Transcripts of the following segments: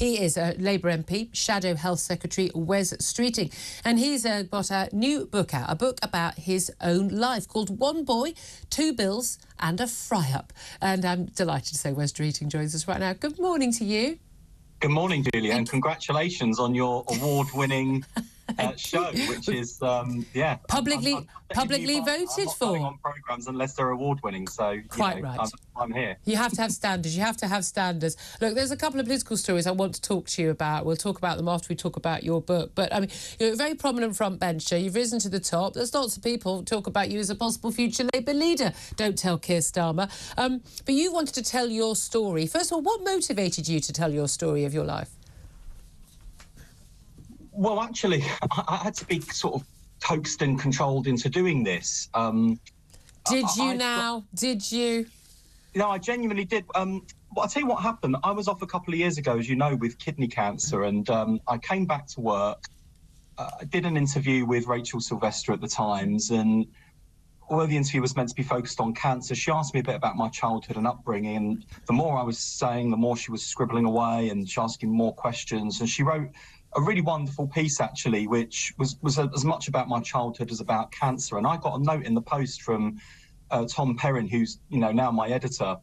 He is a Labour MP, Shadow Health Secretary Wes Streeting, and he's got a new book out, a book about his own life called One Boy, Two Bills and a Fry-Up. And I'm delighted to say Wes Streeting joins us right now. Good morning to you. Good morning, Julia, and congratulations on your award-winning show, which is, publicly voted I'm for. not on programmes unless they're award-winning, so Quite right. I'm here. You have to have standards. You have to have standards. Look, there's a couple of political stories I want to talk to you about. We'll talk about them after we talk about your book. But, I mean, you're a very prominent frontbencher. You've risen to the top. There's lots of people talk about you as a possible future Labour leader. Don't tell Keir Starmer. But you wanted to tell your story. First of all, what motivated you to tell your story of your life? Well, actually, I had to be sort of coaxed and controlled into doing this. Did you? No, I genuinely did. I'll tell you what happened. I was off a couple of years ago, as you know, with kidney cancer, and I came back to work. I did an interview with Rachel Sylvester at the Times, and although the interview was meant to be focused on cancer, she asked me a bit about my childhood and upbringing, and the more I was saying, the more she was scribbling away, and she asked me more questions, and she wrote a really wonderful piece, actually, which was as much about my childhood as about cancer. And I got a note in the post from Tom Perrin, who's now my editor,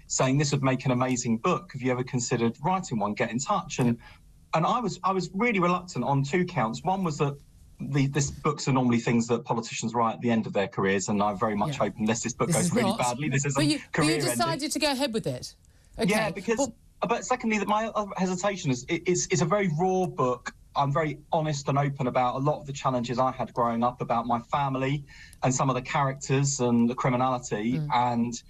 saying this would make an amazing book. Have you ever considered writing one? Get in touch. And I was really reluctant on two counts. One was that this books are normally things that politicians write at the end of their careers, and I very much hope, unless this book goes really badly, this isn't career-ending. But you decided to go ahead with it. Okay. Yeah, because. But secondly, that my other hesitation is it's a very raw book. I'm very honest and open about a lot of the challenges I had growing up, about my family and some of the characters and the criminality, and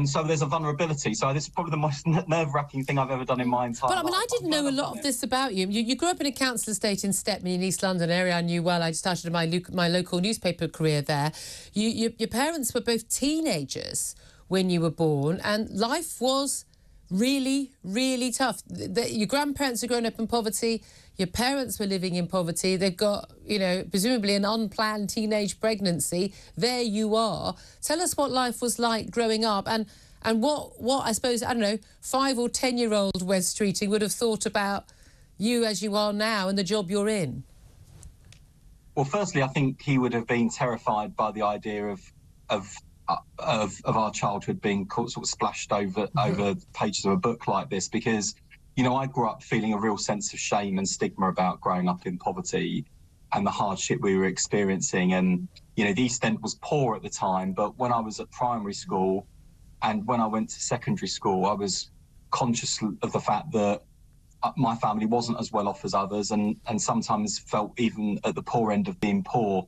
so there's a vulnerability. So this is probably the most nerve-wracking thing I've ever done in my entire life. But I mean, I didn't know a lot of this about you. You grew up in a council estate in Stepney in East London, area I knew well. I started my local newspaper career there. Your parents were both teenagers when you were born, and life was really, really tough. Your grandparents had grown up in poverty. Your parents were living in poverty. They've got, presumably an unplanned teenage pregnancy. There you are. Tell us what life was like growing up, and what I suppose, 5 or 10-year-old Wes Streeting would have thought about you as you are now and the job you're in. Well, firstly, I think he would have been terrified by the idea of our childhood being sort of splashed over pages of a book like this, because I grew up feeling a real sense of shame and stigma about growing up in poverty and the hardship we were experiencing. And the East End was poor at the time, but when I was at primary school and when I went to secondary school, I was conscious of the fact that my family wasn't as well off as others, and sometimes felt even at the poor end of being poor.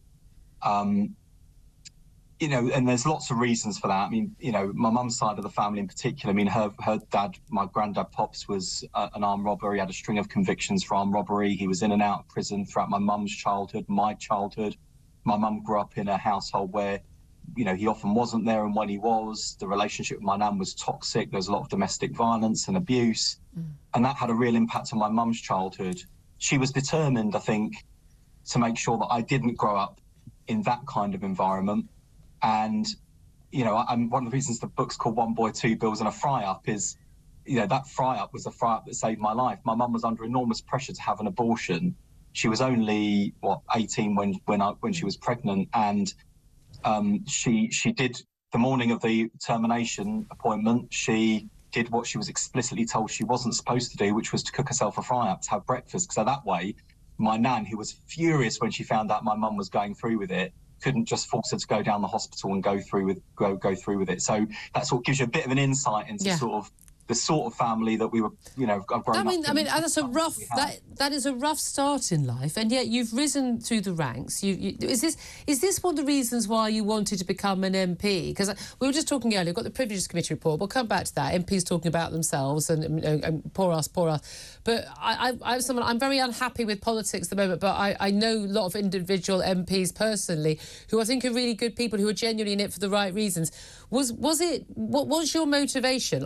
And there's lots of reasons for that. I mean, my mum's side of the family in particular, I mean, her dad, my granddad Pops, was an armed robber. He had a string of convictions for armed robbery. He was in and out of prison throughout my mum's childhood, my childhood. My mum grew up in a household where, he often wasn't there, and when he was, the relationship with my nan was toxic. There was a lot of domestic violence and abuse, and that had a real impact on my mum's childhood. She was determined, I think, to make sure that I didn't grow up in that kind of environment. And, one of the reasons the book's called One Boy, Two Bills and a Fry-Up is, that fry-up was the fry-up that saved my life. My mum was under enormous pressure to have an abortion. She was only, 18 when she was pregnant, and she did, the morning of the termination appointment, she did what she was explicitly told she wasn't supposed to do, which was to cook herself a fry-up to have breakfast. So that way, my nan, who was furious when she found out my mum was going through with it, couldn't just force her to go down the hospital and go through with it. So that sort of gives you a bit of an insight into the sort of family that we were, I've grown up in. I mean, that's a rough. That is a rough start in life, and yet you've risen through the ranks. Is this one of the reasons why you wanted to become an MP? Because we were just talking earlier. We've got the Privileges Committee report. We'll come back to that. MPs talking about themselves and poor us. But I'm very unhappy with politics at the moment. But I know a lot of individual MPs personally who I think are really good people who are genuinely in it for the right reasons. What was your motivation?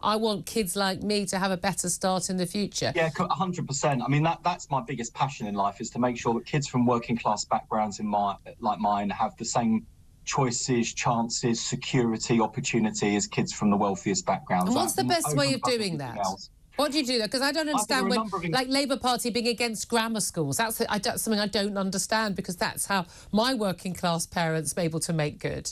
I want kids like me to have a better start in the future. Yeah, 100%. I mean, that's my biggest passion in life, is to make sure that kids from working class backgrounds like mine have the same choices, chances, security, opportunity as kids from the wealthiest backgrounds. And what's the best way of doing that? What do you do though? Because I don't understand when, like, Labour Party being against grammar schools. That's something I don't understand, because that's how my working class parents were able to make good.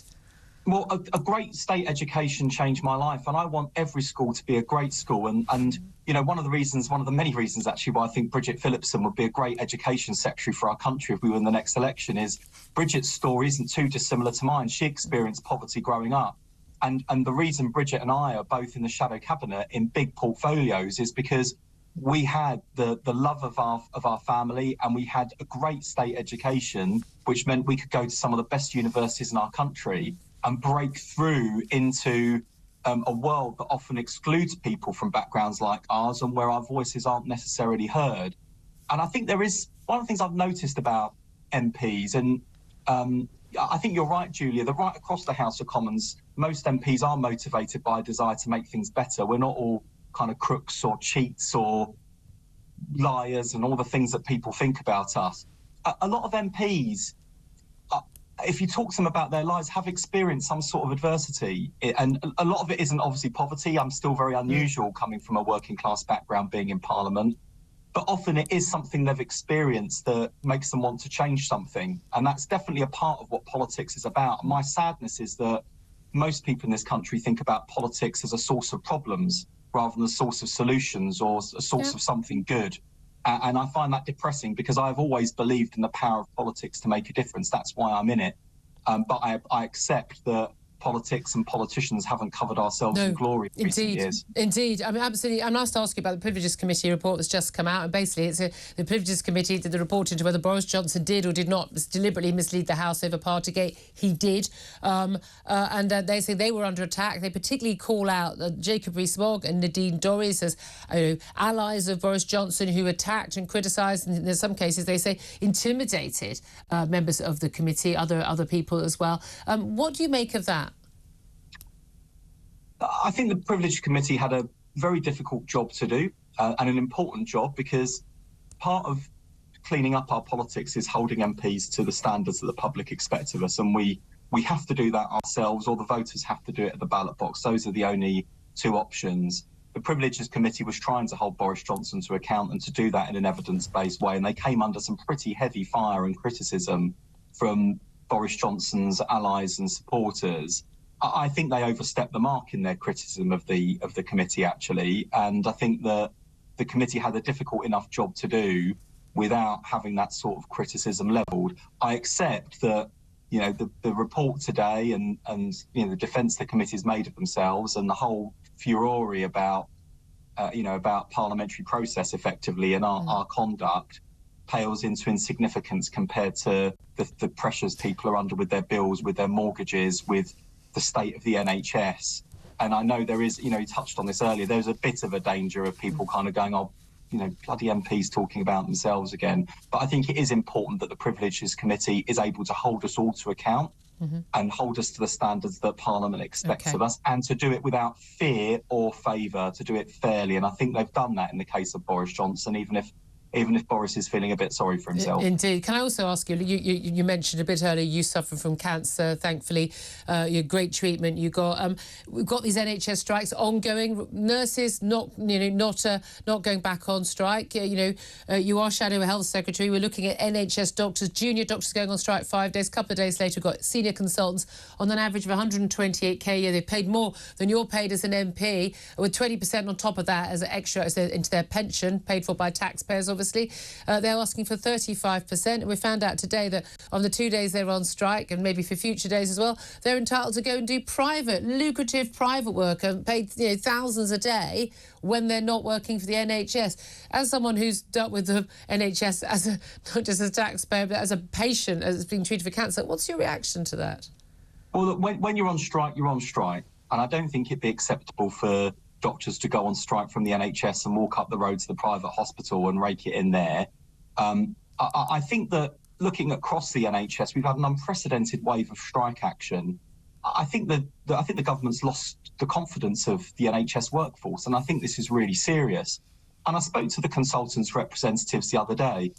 Well, a great state education changed my life, and I want every school to be a great school. And you know, one of the many reasons actually why I think Bridget Phillipson would be a great education secretary for our country if we win the next election is Bridget's story isn't too dissimilar to mine. She experienced poverty growing up. And the reason Bridget and I are both in the shadow cabinet in big portfolios is because we had the love of our family, and we had a great state education, which meant we could go to some of the best universities in our country and break through into a world that often excludes people from backgrounds like ours, and where our voices aren't necessarily heard. And I think there is one of the things I've noticed about MPs, and I think you're right, Julia, that right across the House of Commons, most MPs are motivated by a desire to make things better. We're not all kind of crooks or cheats or liars and all the things that people think about us. A lot of MPs, if you talk to them about their lives, have experienced some sort of adversity. And a lot of it isn't obviously poverty. I'm still very unusual coming from a working class background, being in Parliament. But often it is something they've experienced that makes them want to change something. And that's definitely a part of what politics is about. My sadness is that most people in this country think about politics as a source of problems rather than a source of solutions or a source of something good. And I find that depressing, because I've always believed in the power of politics to make a difference. That's why I'm in it. But I accept that politics and politicians haven't covered ourselves in glory in recent years. Indeed. I mean, absolutely. I'm asked to ask you about the Privileges Committee report that's just come out. And basically, it's the Privileges Committee did the report into whether Boris Johnson did or did not deliberately mislead the House over Partygate. He did. And they say they were under attack. They particularly call out Jacob Rees-Mogg and Nadine Dorries as allies of Boris Johnson who attacked and criticised, and in some cases they say intimidated members of the committee, other people as well. What do you make of that? I think the Privilege Committee had a very difficult job to do, and an important job, because part of cleaning up our politics is holding MPs to the standards that the public expect of us, and we have to do that ourselves, or the voters have to do it at the ballot box. Those are the only two options. The Privileges Committee was trying to hold Boris Johnson to account and to do that in an evidence-based way, and they came under some pretty heavy fire and criticism from Boris Johnson's allies and supporters. I think they overstepped the mark in their criticism of the committee, actually, and I think that the committee had a difficult enough job to do without having that sort of criticism levelled. I accept that, you know, the report today and you know, the defence the committee's made of themselves, and the whole furore about about parliamentary process effectively and our conduct pales into insignificance compared to the pressures people are under with their bills, with their mortgages, with the state of the NHS. And I know there is, you know, you touched on this earlier, there's a bit of a danger of people kind of going, oh, you know, bloody MPs talking about themselves again. But I think it is important that the Privileges Committee is able to hold us all to account and hold us to the standards that Parliament expects of us, and to do it without fear or favour, to do it fairly. And I think they've done that in the case of Boris Johnson, even if Boris is feeling a bit sorry for himself. Indeed. Can I also ask you, you mentioned a bit earlier you suffer from cancer, thankfully. Your great treatment you got. We've got these NHS strikes ongoing. Nurses not going back on strike. You are Shadow Health Secretary. We're looking at NHS doctors, junior doctors going on strike 5 days. A couple of days later, we've got senior consultants on an average of 128k a year. They've paid more than you're paid as an MP, with 20% on top of that as an extra into their pension, paid for by taxpayers, obviously. They're asking for 35%. We found out today that on the 2 days they're on strike, and maybe for future days as well, they're entitled to go and do lucrative private work and paid thousands a day when they're not working for the NHS. As someone who's dealt with the NHS not just as a taxpayer, but as a patient, as being treated for cancer, what's your reaction to that? Well, look, when you're on strike, you're on strike. And I don't think it'd be acceptable for doctors to go on strike from the NHS and walk up the road to the private hospital and rake it in there. I think that looking across the NHS, we've had an unprecedented wave of strike action. I think the government's lost the confidence of the NHS workforce, and I think this is really serious. And I spoke to the consultants' representatives the other day,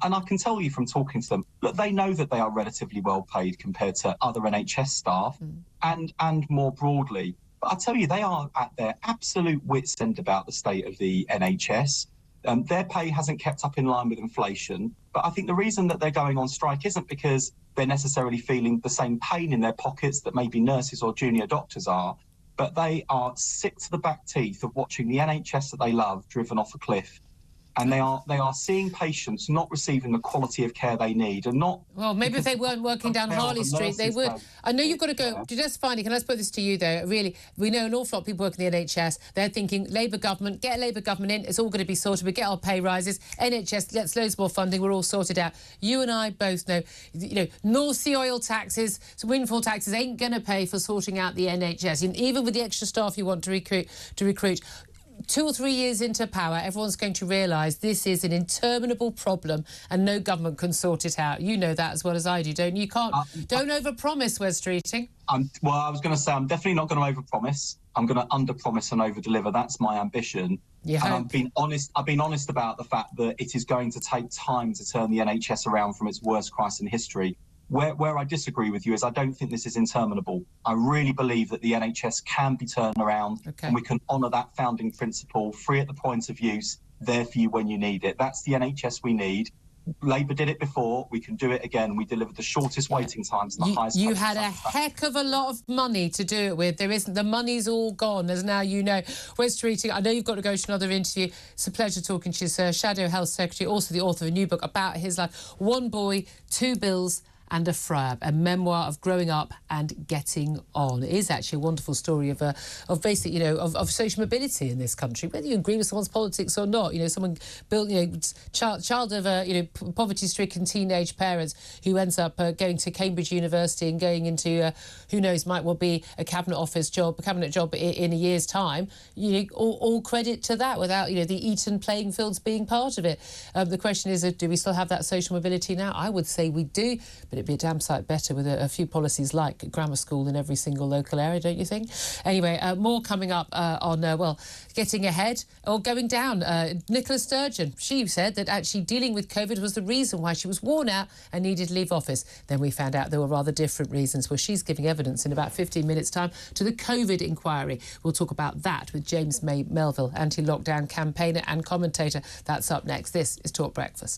and I can tell you from talking to them that they know that they are relatively well paid compared to other NHS staff and more broadly. But I tell you, they are at their absolute wits' end about the state of the NHS. Their pay hasn't kept up in line with inflation. But I think the reason that they're going on strike isn't because they're necessarily feeling the same pain in their pockets that maybe nurses or junior doctors are, but they are sick to the back teeth of watching the NHS that they love driven off a cliff. And they are seeing patients not receiving the quality of care they need, and not. Well, maybe if they weren't working down Harley Street, they would. I know you've got to go. Yeah. Just finally, can I put this to you though? Really, we know an awful lot of people working in the NHS. They're thinking Labour government, get a Labour government in. It's all going to be sorted. We get our pay rises. NHS gets loads more funding. We're all sorted out. You and I both know, North Sea oil taxes, windfall taxes ain't going to pay for sorting out the NHS. And even with the extra staff you want to recruit. 2 or 3 years into power, everyone's going to realise this is an interminable problem and no government can sort it out. You know that as well as I do, don't you? You can't. Don't overpromise, Wes Streeting. Well, I was going to say I'm definitely not going to overpromise. I'm going to underpromise and overdeliver. That's my ambition. Yeah. And I've been honest about the fact that it is going to take time to turn the NHS around from its worst crisis in history. Where I disagree with you is I don't think this is interminable. I really believe that the NHS can be turned around, and we can honour that founding principle, free at the point of use, there for you when you need it. That's the NHS we need. Labour did it before. We can do it again. We delivered the shortest waiting times and the highest. You had a heck of a lot of money to do it with. There isn't. The money's all gone, as now you know. Wes Streeting, I know you've got to go to another interview. It's a pleasure talking to you, sir. Shadow Health Secretary, also the author of a new book about his life. One boy, two bills and a friar, a memoir of growing up and getting on. It is actually a wonderful story of basic, of social mobility in this country, whether you agree with someone's politics or not. Someone built, child of, poverty-stricken teenage parents who ends up going to Cambridge University and going into, who knows, might well be a cabinet job in a year's time. All credit to that without, the Eton playing fields being part of it. The question is, do we still have that social mobility now? I would say we do, but it'd be a damn sight better with a few policies like grammar school in every single local area, don't you think? Anyway, more coming up on, getting ahead or going down. Nicola Sturgeon, she said that actually dealing with COVID was the reason why she was worn out and needed to leave office. Then we found out there were rather different reasons. Well, she's giving evidence in about 15 minutes' time to the COVID inquiry. We'll talk about that with James Melville, anti-lockdown campaigner and commentator. That's up next. This is Talk Breakfast.